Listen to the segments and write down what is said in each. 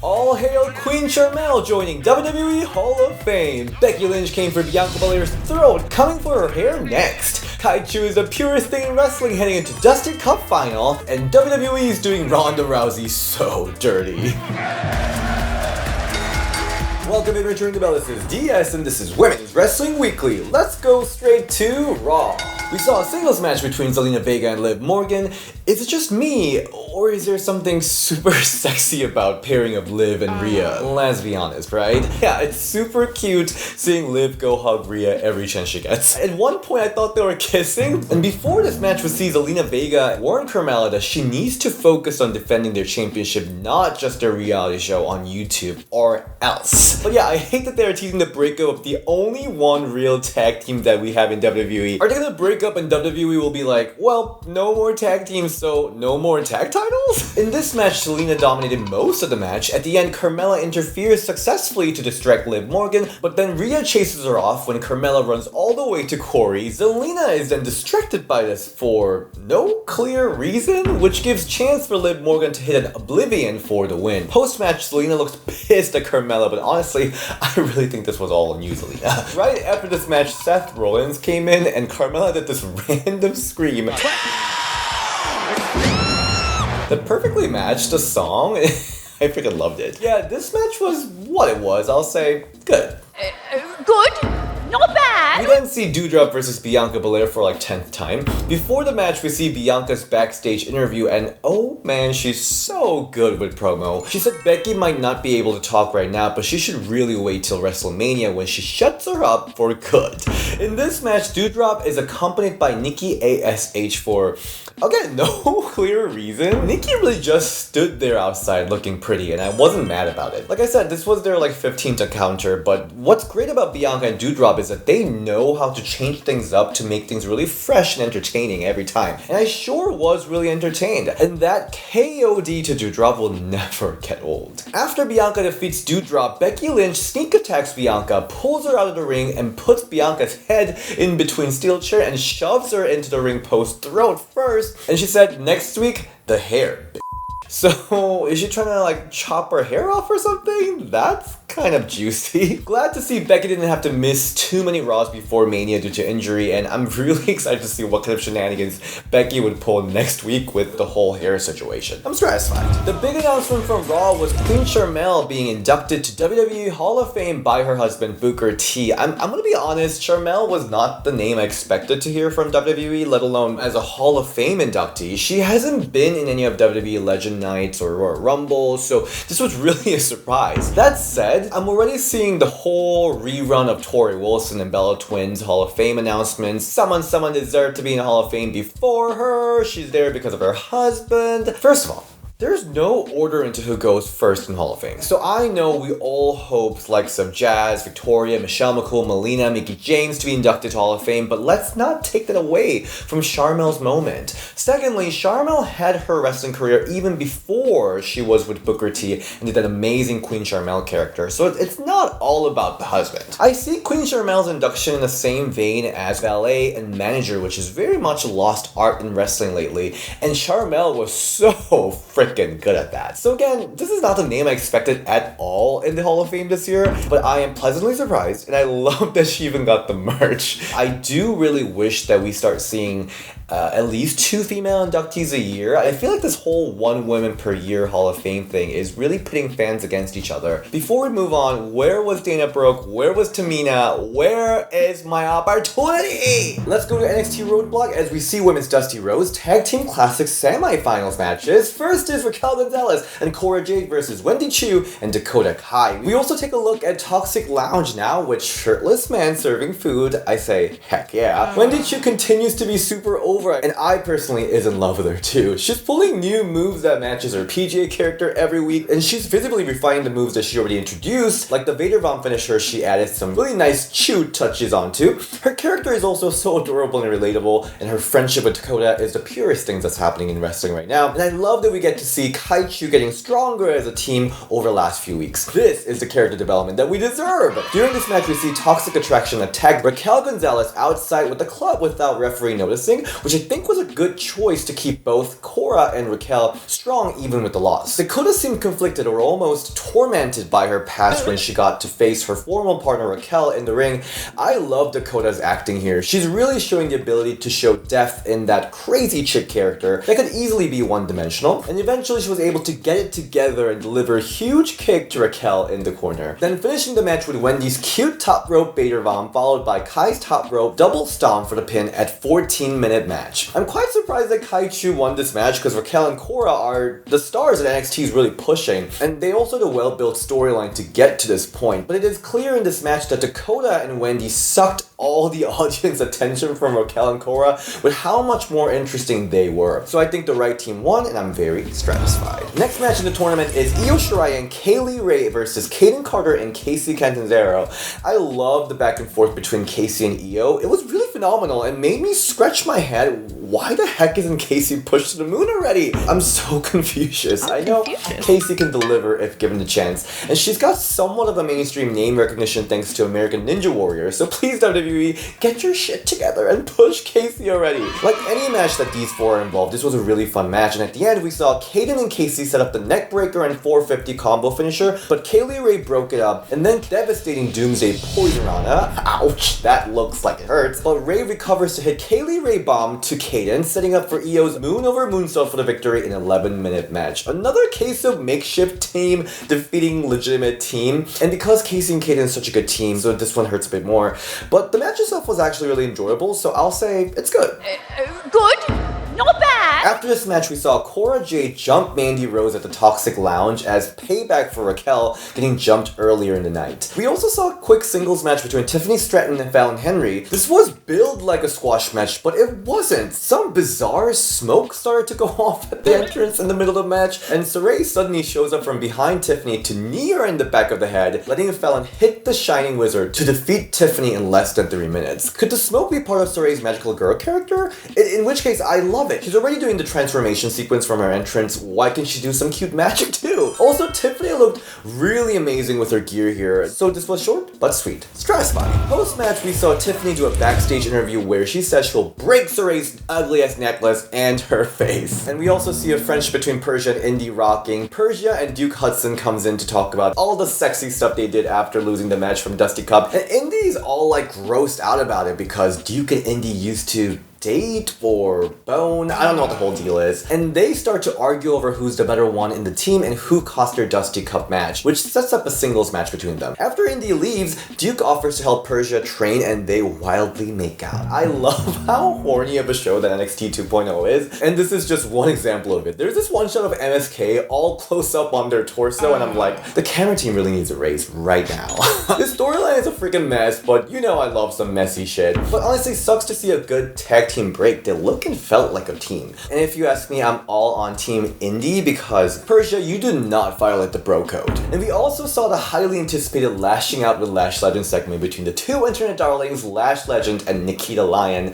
All hail Queen Sharmell joining WWE Hall of Fame. Becky Lynch came for Bianca Belair's throat, coming for her hair next. Kaiju is the purest thing in wrestling heading into Dusty Cup final, and WWE is doing Ronda Rousey so dirty. Welcome in, returning the bell. This is DS and this is Women's Wrestling Weekly. Let's go straight to Raw. We saw a singles match between Zelina Vega and Liv Morgan. Is it just me, or is there something super sexy about pairing of Liv and Rhea? Let's be honest, right? Yeah, it's super cute seeing Liv go hug Rhea every chance she gets. At one point I thought they were kissing, and before this match we see Zelina Vega warn Carmella that she needs to focus on defending their championship, not just a reality show on YouTube, or else. But yeah, I hate that they're teasing the breakup of the only one real tag team that we have in WWE. Are they gonna break up and WWE will be like, well, no more tag teams, so no more tag titles? In this match, Zelina dominated most of the match. At the end, Carmella interferes successfully to distract Liv Morgan, but then Rhea chases her off when Carmella runs all the way to Corey. Zelina is then distracted by this for no clear reason, which gives chance for Liv Morgan to hit an Oblivion for the win. Post-match, Zelina looks pissed at Carmella, but honestly, I really think this was all on you, Zelina. Right after this match, Seth Rollins came in and Carmella did this random scream that perfectly matched the song. I freaking loved it. Yeah, this match was what it was. I'll say good. Good? Not bad! We then see Doudrop versus Bianca Belair for like 10th time. Before the match, we see Bianca's backstage interview, and oh man, she's so good with promo. She said Becky might not be able to talk right now, but she should really wait till WrestleMania when she shuts her up for good. In this match, Doudrop is accompanied by Nikki ASH for, again, no clear reason. Nikki really just stood there outside looking pretty, and I wasn't mad about it. Like I said, this was their like 15th encounter, but what's great about Bianca and Doudrop is that they know how to change things up to make things really fresh and entertaining every time. And I sure was really entertained. And that KOD to Doudrop will never get old. After Bianca defeats Doudrop, Becky Lynch sneak attacks Bianca, pulls her out of the ring, and puts Bianca's head in between steel chair and shoves her into the ring post throat first. And she said, next week, the hair. So, is she trying to like chop her hair off or something? That's kind of juicy. Glad to see Becky didn't have to miss too many Raws before Mania due to injury, and I'm really excited to see what kind of shenanigans Becky would pull next week with the whole hair situation. I'm satisfied. The big announcement from Raw was Queen Sharmell being inducted to WWE Hall of Fame by her husband Booker T. I'm gonna be honest, Sharmell was not the name I expected to hear from WWE, let alone as a Hall of Fame inductee. She hasn't been in any of WWE Legend Nights or Royal Rumble, so this was really a surprise. That said, I'm already seeing the whole rerun of Tori Wilson and Bella Twins Hall of Fame announcements. Someone deserved to be in the Hall of Fame before her. She's there because of her husband. First of all, there's no order into who goes first in Hall of Fame. So I know we all hoped likes of Jazz, Victoria, Michelle McCool, Melina, Mickie James to be inducted to Hall of Fame, but let's not take that away from Sharmell's moment. Secondly, Sharmell had her wrestling career even before she was with Booker T and did that amazing Queen Sharmell character, so it's not all about the husband. I see Queen Sharmell's induction in the same vein as valet and manager, which is very much a lost art in wrestling lately, and Sharmell was so freaking good at that. So again, this is not the name I expected at all in the Hall of Fame this year, but I am pleasantly surprised, and I love that she even got the merch. I do really wish that we start seeing at least 2 female inductees a year. I feel like this whole 1 woman per year Hall of Fame thing is really pitting fans against each other. Before we move on, where was Dana Brooke? Where was Tamina? Where is my opportunity? Let's go to NXT Roadblock as we see Women's Dusty Rhodes Tag Team Classic semifinals matches. First is Raquel Gonzalez and Cora Jade versus Wendy Chu and Dakota Kai. We also take a look at Toxic Lounge now with shirtless man serving food. I say, heck yeah. Wendy Chu continues to be super over, and I personally is in love with her too. She's pulling new moves that matches her PGA character every week, and she's visibly refining the moves that she already introduced, like the Vader Bomb finisher she added some really nice Chu touches onto. Her character is also so adorable and relatable, and her friendship with Dakota is the purest things that's happening in wrestling right now, and I love that we get to see Kai Chu getting stronger as a team over the last few weeks. This is the character development that we deserve. During this match, we see Toxic Attraction attack Raquel Gonzalez outside with the club without referee noticing, which which I think was a good choice to keep both Cora and Raquel strong even with the loss. Dakota seemed conflicted or almost tormented by her past when she got to face her former partner Raquel in the ring. I love Dakota's acting here. She's really showing the ability to show depth in that crazy chick character that could easily be one-dimensional, and eventually she was able to get it together and deliver a huge kick to Raquel in the corner. Then finishing the match with Wendy's cute top rope Bader bomb followed by Kai's top rope double stomp for the pin at 14-minute match. I'm quite surprised that Kai Chu won this match because Raquel and Cora are the stars that NXT is really pushing, and they also had a well-built storyline to get to this point, but it is clear in this match that Dakota and Wendy sucked all the audience attention from Raquel and Cora with how much more interesting they were. So I think the right team won, and I'm very satisfied. Next match in the tournament is Io Shirai and Kaylee Ray versus Kaden Carter and Casey Catanzaro. I love the back and forth between Casey and Io. It was really phenomenal and made me scratch my head. Why the heck isn't Casey pushed to the moon already? I'm so Confucius. I know Casey can deliver if given the chance, and she's got somewhat of a mainstream name recognition thanks to American Ninja Warrior, so please WWE, get your shit together and push Casey already. Like any match that these four are involved, this was a really fun match, and at the end we saw Kaden and Casey set up the neckbreaker and 450 combo finisher, but Kaylee Ray broke it up, and then devastating Doomsday Poison Rana. Ouch, that looks like it hurts. But Ray recovers to hit Kaylee Ray bomb to Kaden, setting up for Io's moon over moonsault for the victory in an 11-minute match. Another case of makeshift team defeating legitimate team, and because Casey and Kaden is such a good team, so this one hurts a bit more. But the match itself was actually really enjoyable, so I'll say it's good. Good? Not bad? After this match, we saw Cora Jade jump Mandy Rose at the Toxic Lounge as payback for Raquel getting jumped earlier in the night. We also saw a quick singles match between Tiffany Stratton and Fallon Henry. This was billed like a squash match, but it wasn't. Some bizarre smoke started to go off at the entrance in the middle of the match, and Saray suddenly shows up from behind Tiffany to knee her in the back of the head, letting Fallon hit the Shining Wizard to defeat Tiffany in less than 3 minutes. Could the smoke be part of Saray's magical girl character? In which case, I love it. She's already doing the transformation sequence from her entrance. Why can't she do some cute magic too? Also, Tiffany looked really amazing with her gear here, so this was short but sweet. Satisfying. Post-match, we saw Tiffany do a backstage interview where she says she'll break Saray's ugliest necklace and her face. And we also see a friendship between Persia and Indy rocking. Persia and Duke Hudson comes in to talk about all the sexy stuff they did after losing the match from Dusty Cup, and Indy's all like grossed out about it because Duke and Indy used to date or bone, I don't know what the whole deal is, and they start to argue over who's the better one in the team and who cost their Dusty Cup match, which sets up a singles match between them. After Indy leaves, Duke offers to help Persia train and they wildly make out. I love how horny of a show that NXT 2.0 is, and this is just one example of it. There's this one shot of MSK all close up on their torso, and I'm like, the camera team really needs a raise right now. This storyline is a freaking mess, but you know I love some messy shit. But honestly, sucks to see a good tag team break. They look and felt like a team. And if you ask me, I'm all on Team Indy because Persia, you do not violate the bro code. And we also saw the highly anticipated Lashing Out with Lash Legend segment between the two internet darlings, Lash Legend and Nikita Lyon.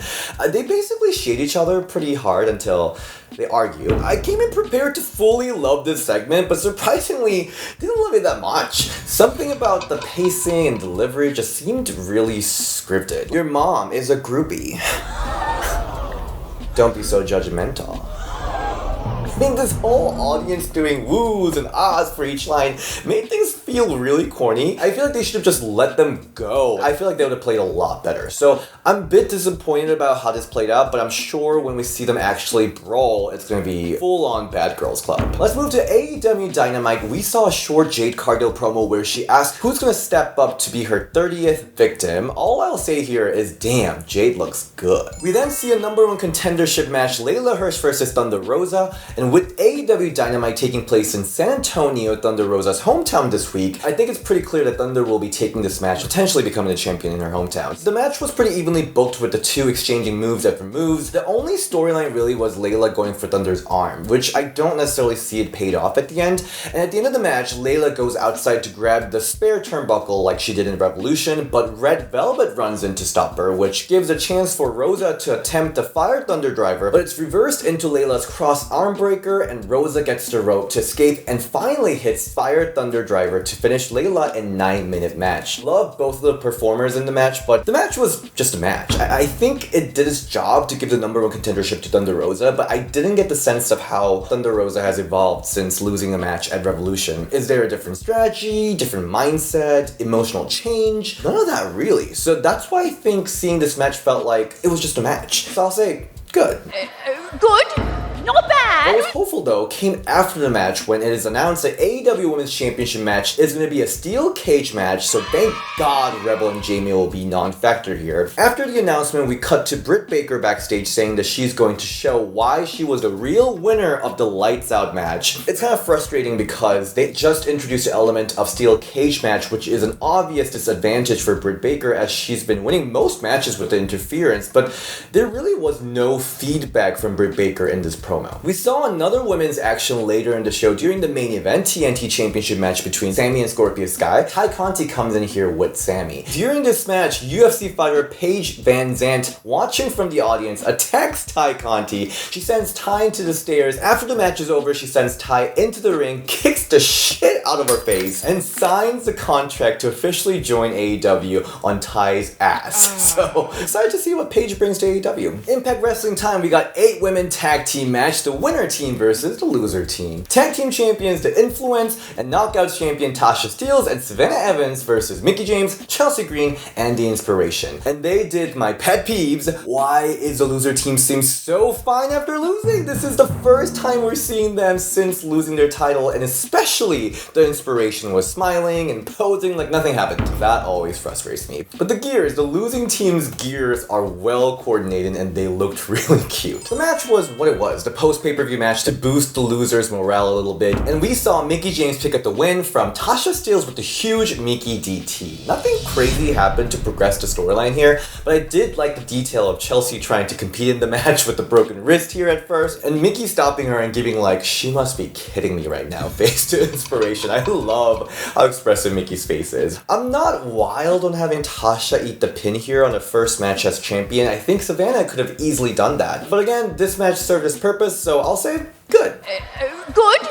They basically shade each other pretty hard until they argue. I came in prepared to fully love this segment, but surprisingly, didn't love it that much. Something about the pacing and delivery just seemed really scripted. Your mom is a groupie. Don't be so judgmental. I think this whole audience doing woos and ahs for each line made things feel really corny. I feel like they should have just let them go. I feel like they would have played a lot better. So I'm a bit disappointed about how this played out, but I'm sure when we see them actually brawl, it's going to be full-on Bad Girls Club. Let's move to AEW Dynamite. We saw a short Jade Cargill promo where she asked who's going to step up to be her 30th victim. All I'll say here is, damn, Jade looks good. We then see a #1 contendership match, Layla Hirsch versus Thunder Rosa, and with AEW Dynamite taking place in San Antonio, Thunder Rosa's hometown this week, I think it's pretty clear that Thunder will be taking this match, potentially becoming the champion in her hometown. The match was pretty evenly booked with the two exchanging moves after moves. The only storyline really was Layla going for Thunder's arm, which I don't necessarily see it paid off at the end. And at the end of the match, Layla goes outside to grab the spare turnbuckle like she did in Revolution, but Red Velvet runs in to stop her, which gives a chance for Rosa to attempt to fire Thunder Driver, but it's reversed into Layla's cross arm breaker, and Rosa gets the rope to escape and finally hits Fire Thunder Driver to finish Layla in a 9-minute match. Love both of the performers in the match, but the match was just a match. I think it did its job to give the number 1 contendership to Thunder Rosa, but I didn't get the sense of how Thunder Rosa has evolved since losing a match at Revolution. Is there a different strategy, different mindset, emotional change? None of that really. So that's why I think seeing this match felt like it was just a match. So I'll say, good. Good? Not bad. What was hopeful though came after the match when it is announced that AEW Women's Championship match is going to be a steel cage match, so thank God Rebel and Jamie will be non-factor here. After the announcement, we cut to Britt Baker backstage saying that she's going to show why she was the real winner of the Lights Out match. It's kind of frustrating because they just introduced the element of steel cage match, which is an obvious disadvantage for Britt Baker as she's been winning most matches with the interference, but there really was no feedback from Britt Baker in this promo. We saw another women's action later in the show during the main event TNT Championship match between Sammy and Scorpio Sky. Ty Conti comes in here with Sammy. During this match, UFC fighter Paige Van Zandt, watching from the audience, attacks Ty Conti. She sends Ty into the stairs. After the match is over, she sends Ty into the ring, kicks the shit out of her face, and signs the contract to officially join AEW on Ty's ass. So, excited to see what Paige brings to AEW. Impact Wrestling time, we got 8 women tag team match, the winner team versus the loser team. Tag team champions The Influence and Knockouts champion Tasha Steelz and Savannah Evans versus Mickie James, Chelsea Green, and The Inspiration. And they did my pet peeves. Why is the loser team seem so fine after losing? This is the first time we're seeing them since losing their title, and especially The Inspiration was smiling and posing like nothing happened. That always frustrates me. But the losing team's gears are well coordinated and they looked really cute. The match was what it was, the post-pay-per-view match to boost the losers' morale a little bit, and we saw Mickie James pick up the win from Tasha Steelz with the huge Mickie DT. Nothing crazy happened to progress the storyline here, but I did like the detail of Chelsea trying to compete in the match with the broken wrist here at first, and Mickie stopping her and giving like, she must be kidding me right now face to Inspiration. I love how expressive Mickie's face is. I'm not wild on having Tasha eat the pin here on the first match as champion. I think Savannah could have easily done that. But again, this match served its purpose, so I'll say good. Good?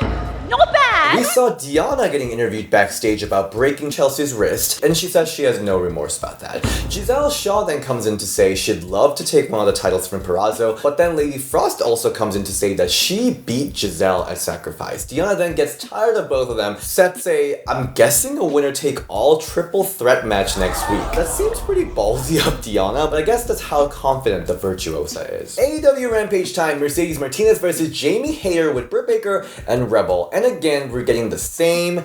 Not bad. We saw Deonna getting interviewed backstage about breaking Chelsea's wrist, and she says she has no remorse about that. Giselle Shaw then comes in to say she'd love to take one of the titles from Purrazzo, but then Lady Frost also comes in to say that she beat Giselle at Sacrifice. Deonna then gets tired of both of them, sets a, I'm guessing a winner-take-all triple threat match next week. That seems pretty ballsy of Deonna, but I guess that's how confident the Virtuosa is. AEW Rampage time, Mercedes Martinez versus Jamie Hayter with Britt Baker and Rebel. And again, we're getting the same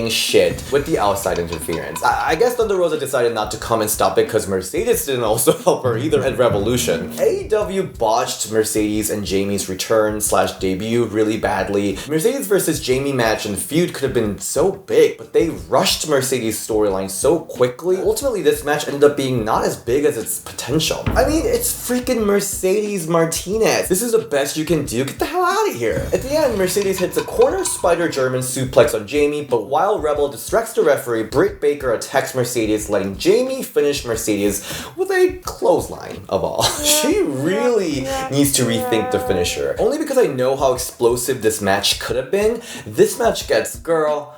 shit with the outside interference. I guess Thunder Rosa decided not to come and stop it because Mercedes didn't also help her either at Revolution. AEW botched Mercedes and Jamie's return/debut really badly. Mercedes versus Jamie match and feud could have been so big, but they rushed Mercedes' storyline so quickly. Ultimately, this match ended up being not as big as its potential. I mean, it's freaking Mercedes Martinez. This is the best you can do. Get the hell out of here. At the end, Mercedes hits a corner spider German suplex on Jamie, but while Rebel distracts the referee, Britt Baker attacks Mercedes, letting Jamie finish Mercedes with a clothesline of all. She really needs to rethink the finisher. Only because I know how explosive this match could have been, this match gets, girl,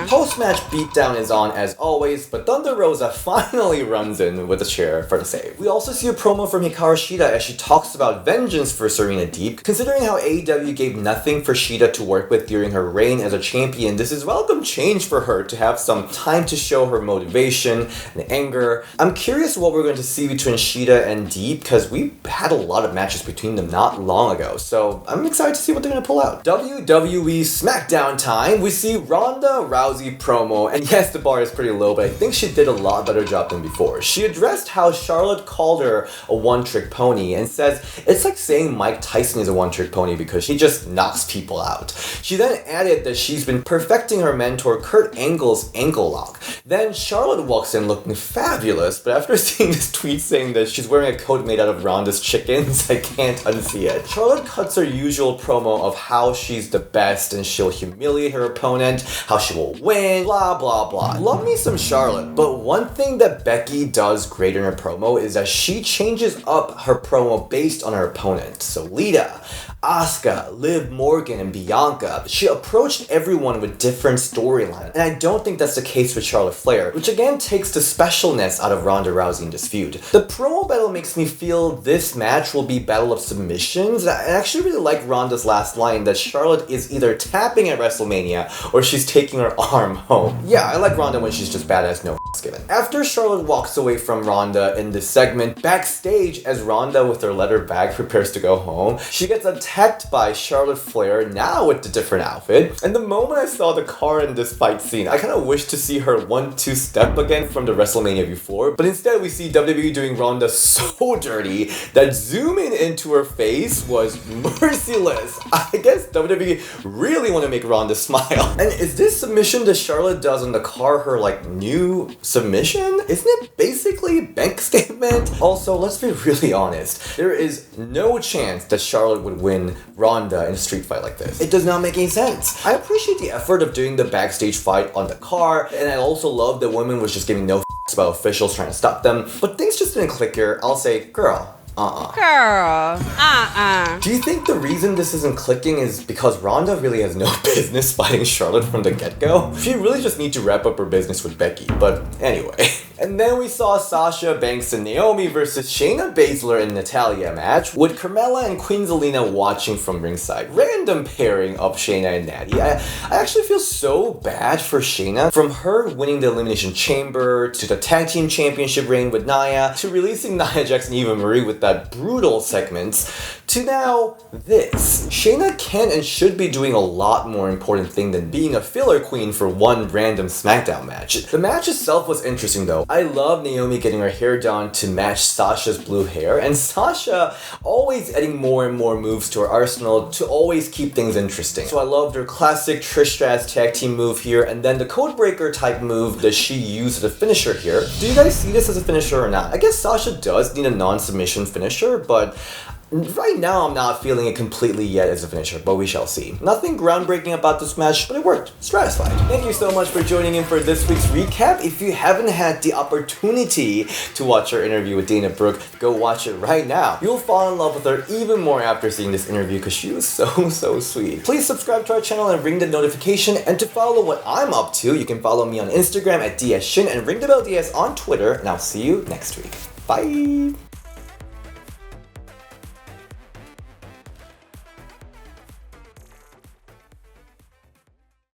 Post-match beatdown is on as always, but Thunder Rosa finally runs in with a chair for the save. We also see a promo from Hikaru Shida as she talks about vengeance for Serena Deeb. Considering how AEW gave nothing for Shida to work with during her reign as a champion, this is welcome change for her to have some time to show her motivation and anger. I'm curious what we're going to see between Shida and Deeb because we had a lot of matches between them not long ago, so I'm excited to see what they're going to pull out. WWE SmackDown time, we see Ronda Rousey promo, and yes, the bar is pretty low, but I think she did a lot better job than before. She addressed how Charlotte called her a one-trick pony and says it's like saying Mike Tyson is a one-trick pony because he just knocks people out. She then added that she's been perfecting her mentor Kurt Angle's ankle lock. Then Charlotte walks in looking fabulous, but after seeing this tweet saying that she's wearing a coat made out of Ronda's chickens, I can't unsee it. Charlotte cuts her usual promo of how she's the best and she'll humiliate her opponent, how she will win, blah blah blah. Love me some Charlotte, but one thing that Becky does great in her promo is that she changes up her promo based on her opponent. So Lita, Asuka, Liv Morgan, and Bianca. She approached everyone with different storylines, and I don't think that's the case with Charlotte Flair, which again takes the specialness out of Ronda Rousey in this feud. The promo battle makes me feel this match will be battle of submissions. I actually really like Ronda's last line that Charlotte is either tapping at WrestleMania or she's taking her arm home. Yeah, I like Ronda when she's just badass, no given. After Charlotte walks away from Ronda in this segment, backstage as Ronda with her leather bag prepares to go home, she gets attacked by Charlotte Flair, now with the different outfit. And the moment I saw the car in this fight scene, I kind of wished to see her 1-2 step again from the WrestleMania before, but instead we see WWE doing Ronda so dirty that zooming into her face was merciless. I guess WWE really want to make Ronda smile. And is this submission that Charlotte does on the car her like new submission? Isn't it basically a bank statement? Also, let's be really honest. There is no chance that Charlotte would win Ronda in a street fight like this. It does not make any sense. I appreciate the effort of doing the backstage fight on the car, and I also love that women was just giving no f***s about officials trying to stop them, but things just didn't click here. I'll say, girl, Girl, Do you think the reason this isn't clicking is because Ronda really has no business fighting Charlotte from the get-go? She really just needs to wrap up her business with Becky, but anyway. And then we saw Sasha Banks and Naomi versus Shayna Baszler and Natalya match, with Carmella and Queen Zelina watching from ringside. Random pairing of Shayna and Natty. I actually feel so bad for Shayna. From her winning the Elimination Chamber, to the Tag Team Championship reign with Nia, to releasing Nia Jax and Eva Marie with that brutal segments, to now this. Shayna can and should be doing a lot more important thing than being a filler queen for one random SmackDown match. The match itself was interesting though. I love Naomi getting her hair done to match Sasha's blue hair, and Sasha always adding more and more moves to her arsenal to always keep things interesting. So I loved her classic Trish Stratus tag team move here, and then the codebreaker type move that she used as a finisher here. Do you guys see this as a finisher or not? I guess Sasha does need a non-submission finisher, but right now I'm not feeling it completely yet as a finisher, but we shall see. Nothing groundbreaking about this match, but it worked. Stratified. Thank you so much for joining in for this week's recap. If you haven't had the opportunity to watch our interview with Dana Brooke, go watch it right now. You'll fall in love with her even more after seeing this interview because she was so sweet. Please subscribe to our channel and ring the notification, and to follow what I'm up to, you can follow me on Instagram at DSShin and ring the bell DS on Twitter, and I'll see you next week. Bye!